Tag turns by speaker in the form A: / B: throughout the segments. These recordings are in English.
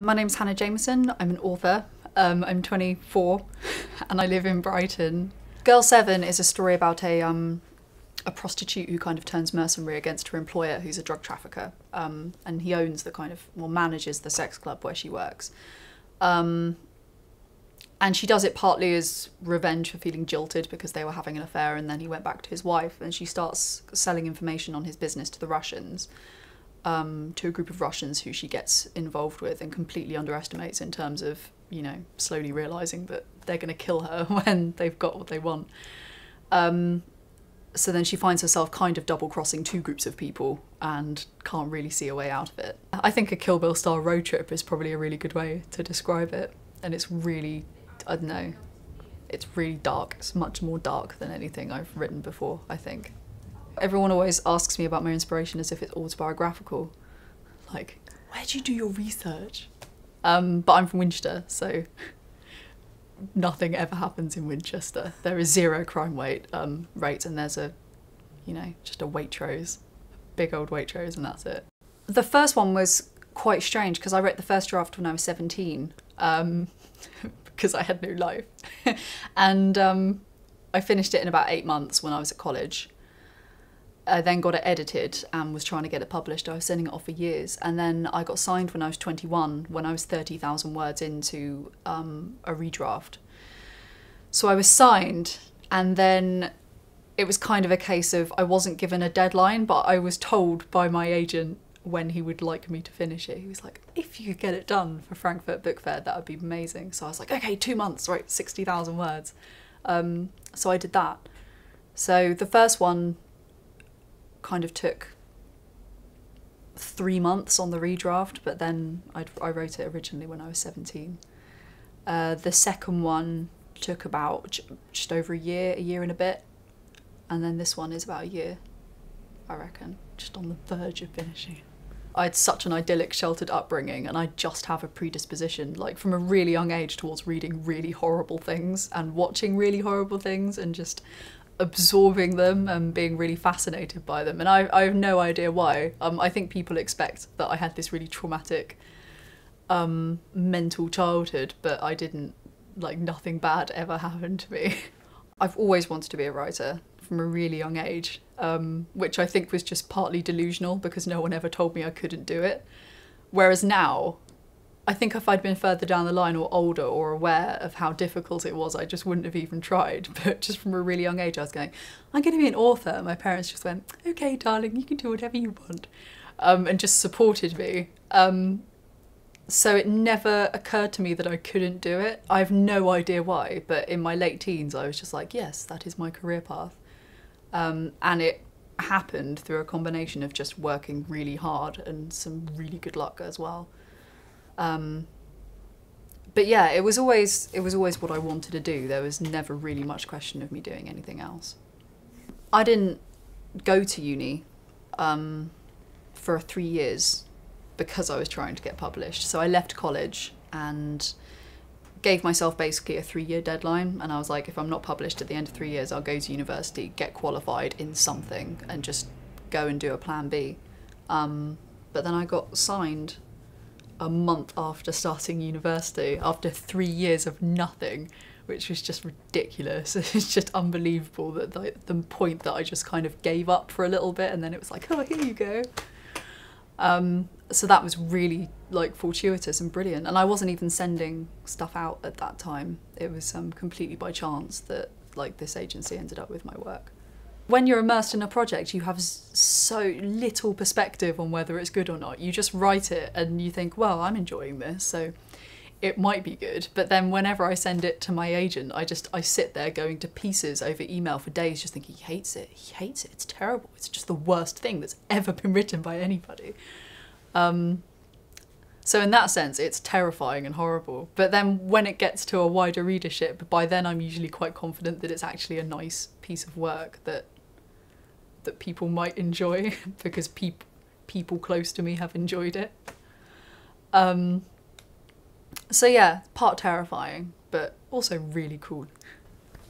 A: My name's Hanna Jameson, I'm an author. I'm 24 and I live in Brighton. Girl 7 is a story about a prostitute who kind of turns mercenary against her employer, who's a drug trafficker. And he owns the manages the sex club where she works. And she does it partly as revenge for feeling jilted because they were having an affair, and then he went back to his wife, and she starts selling information on his business to the Russians. To a group of Russians who she gets involved with and completely underestimates in terms of, you know, slowly realising that they're going to kill her when they've got what they want. So then she finds herself kind of double-crossing two groups of people and can't really see a way out of it. I think a Kill Bill style road trip is probably a really good way to describe it. And it's really, I don't know, it's really dark. It's much more dark than anything I've written before, I think. Everyone always asks me about my inspiration as if it's autobiographical. Like, where'd you do your research? But I'm from Winchester, so nothing ever happens in Winchester. There is zero crime rate, and there's just a Waitrose, big old Waitrose, and that's it. The first one was quite strange because I wrote the first draft when I was 17, because I had no life. And I finished it in about 8 months when I was at college. I then got it edited and was trying to get it published. I was sending it off for years, and then I got signed when I was 21, when I was 30,000 words into a redraft. So I was signed, and then it was kind of a case of I wasn't given a deadline, but I was told by my agent when he would like me to finish it. He was like, if you could get it done for Frankfurt Book Fair, that would be amazing. So I was like, okay, 2 months, right, 60,000 words. So I did that. So the first one kind of took 3 months on the redraft, but then I wrote it originally when I was 17. The second one took about just over a year and a bit, and then this one is about a year, I reckon, just on the verge of finishing. I had such an idyllic, sheltered upbringing, and I just have a predisposition, like from a really young age, towards reading really horrible things and watching really horrible things and just absorbing them and being really fascinated by them. And I have no idea why. I think people expect that I had this really traumatic mental childhood, but I didn't. Like, nothing bad ever happened to me. I've always wanted to be a writer from a really young age, which I think was just partly delusional because no one ever told me I couldn't do it. Whereas now, I think if I'd been further down the line or older or aware of how difficult it was, I just wouldn't have even tried. But just from a really young age, I was going, I'm going to be an author. My parents just went, okay, darling, you can do whatever you want, and just supported me. So it never occurred to me that I couldn't do it. I have no idea why, but in my late teens, I was just like, yes, that is my career path. And it happened through a combination of just working really hard and some really good luck as well. But yeah, it was always what I wanted to do. There was never really much question of me doing anything else. I didn't go to uni for 3 years because I was trying to get published. So I left college and gave myself basically a 3-year deadline, and I was like, if I'm not published at the end of 3 years, I'll go to university, get qualified in something, and just go and do a plan B. But then I got signed a month after starting university, after 3 years of nothing, which was just ridiculous. It's just unbelievable that the point that I just kind of gave up for a little bit, and then it was like, oh, here you go. So that was really like fortuitous and brilliant, and I wasn't even sending stuff out at that time. It was completely by chance that like this agency ended up with my work. When you're immersed in a project, you have so little perspective on whether it's good or not. You just write it and you think, well, I'm enjoying this, so it might be good. But then whenever I send it to my agent, I sit there going to pieces over email for days just thinking, he hates it, it's terrible, it's just the worst thing that's ever been written by anybody. So in that sense, it's terrifying and horrible. But then when it gets to a wider readership, by then I'm usually quite confident that it's actually a nice piece of work that people might enjoy because people close to me have enjoyed it. So yeah, part terrifying, but also really cool.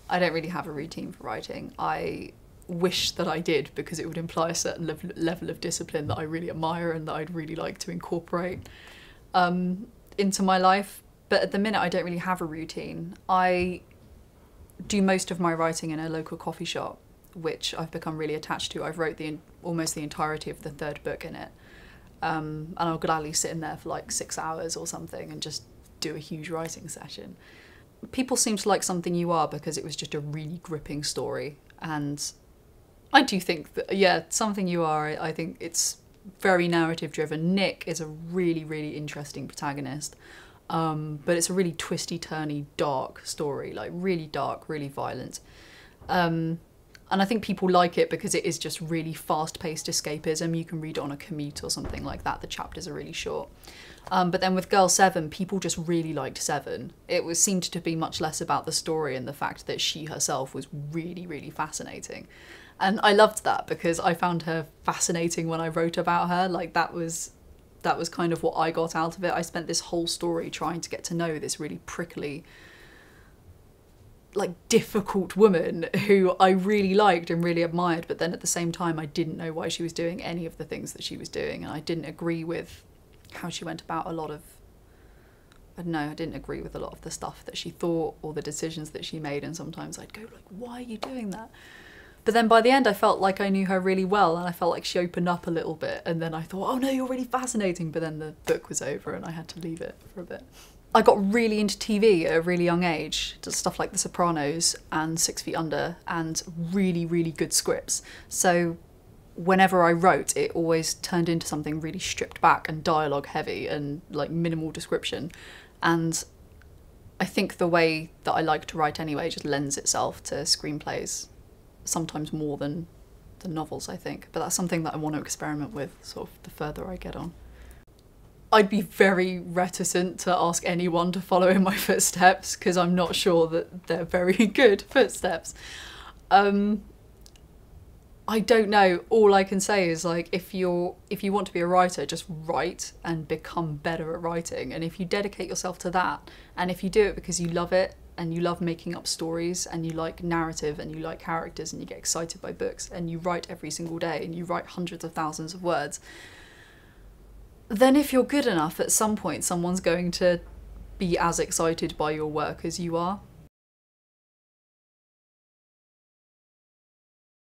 A: I don't really have a routine for writing. I wish that I did, because it would imply a certain level of discipline that I really admire and that I'd really like to incorporate. into my life, but at the minute I don't really have a routine. I do most of my writing in a local coffee shop, which I've become really attached to. I've wrote almost the entirety of the third book in it. And I'll gladly sit in there for like 6 hours or something and just do a huge writing session. People seem to like Something You Are because it was just a really gripping story. And I do think that, yeah, Something You Are, I think it's very narrative driven. Nick is a really, really interesting protagonist. But it's a really twisty, turny, dark story, like really dark, really violent. And I think people like it because it is just really fast-paced escapism. You can read it on a commute or something like that. The chapters are really short. But then with Girl 7, people just really liked 7. It seemed to be much less about the story and the fact that she herself was really, really fascinating. And I loved that because I found her fascinating when I wrote about her. Like that was kind of what I got out of it. I spent this whole story trying to get to know this really prickly, like difficult woman who I really liked and really admired, but then at the same time I didn't know why she was doing any of the things that she was doing, and I didn't agree with how she went about I didn't agree with a lot of the stuff that she thought or the decisions that she made, and sometimes I'd go like, why are you doing that? But then by the end I felt like I knew her really well, and I felt like she opened up a little bit, and then I thought, oh no, you're really fascinating, but then the book was over and I had to leave it for a bit. I got really into TV at a really young age, just stuff like The Sopranos and 6 Feet Under, and really, really good scripts. So whenever I wrote, it always turned into something really stripped back and dialogue heavy and like minimal description. And I think the way that I like to write anyway just lends itself to screenplays, sometimes more than the novels, I think. But that's something that I want to experiment with sort of the further I get on. I'd be very reticent to ask anyone to follow in my footsteps because I'm not sure that they're very good footsteps. I don't know. All I can say is like, if you want to be a writer, just write and become better at writing. And if you dedicate yourself to that, and if you do it because you love it and you love making up stories and you like narrative and you like characters and you get excited by books and you write every single day and you write hundreds of thousands of words, then if you're good enough, at some point someone's going to be as excited by your work as you are.